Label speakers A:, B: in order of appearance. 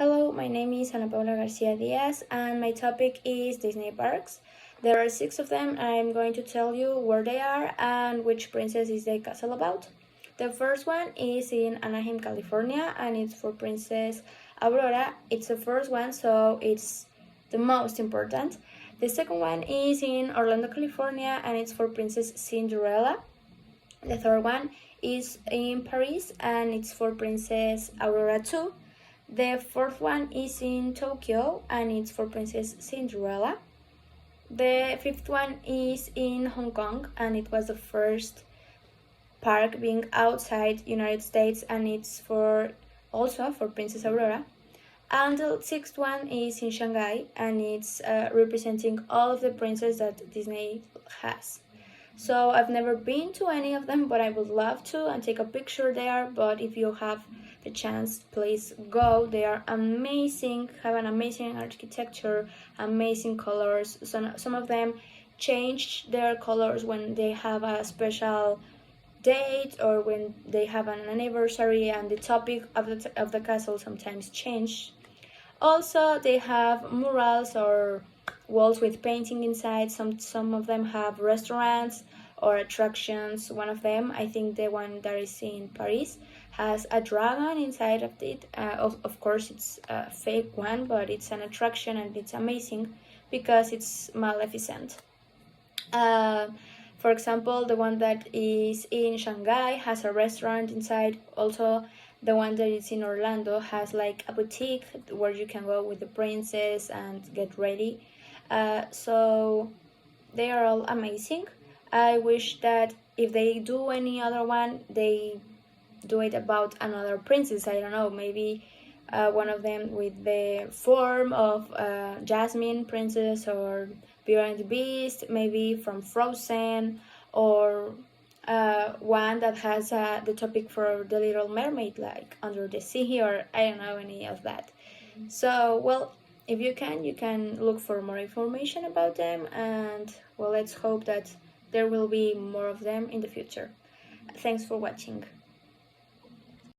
A: Hello, my name is Ana Paula Garcia Diaz and my topic is Disney parks. There are 6 of them. I'm going to tell you where they are and which princess is the castle about. The first one is in Anaheim, California, and it's for Princess Aurora. It's the first one, so it's the most important. The second one is in Orlando, California, and it's for Princess Cinderella. The third one is in Paris, and it's for Princess Aurora too. The fourth one is in Tokyo, and it's for Princess Cinderella. The fifth one is in Hong Kong, and it was the first park being outside United States, and it's also for Princess Aurora. And the sixth one is in Shanghai, and it's representing all of the princesses that Disney has. So I've never been to any of them, but I would love to and take a picture there. But if you have the chance, please go. They are amazing, have an amazing architecture, amazing colors. Some of them change their colors when they have a special date or when they have an anniversary, and the topic of the castle sometimes change. Also, they have murals or walls with painting inside. Some of them have restaurants or attractions. One of them, I think the one that is in Paris, has a dragon inside of it. Of course, it's a fake one, but it's an attraction and it's amazing because it's Maleficent. For example, the one that is in Shanghai has a restaurant inside. Also, the one that is in Orlando has like a boutique where you can go with the princess and get ready. So they are all amazing. I wish that if they do any other one, they do it about another princess. I don't know, maybe one of them with the form of Jasmine princess, or Beauty and the Beast, maybe from Frozen, or one that has the topic for the Little Mermaid, like Under the Sea, or I don't know any of that. So, well, if you can look for more information about them, and well, let's hope that there will be more of them in the future. Thanks for watching.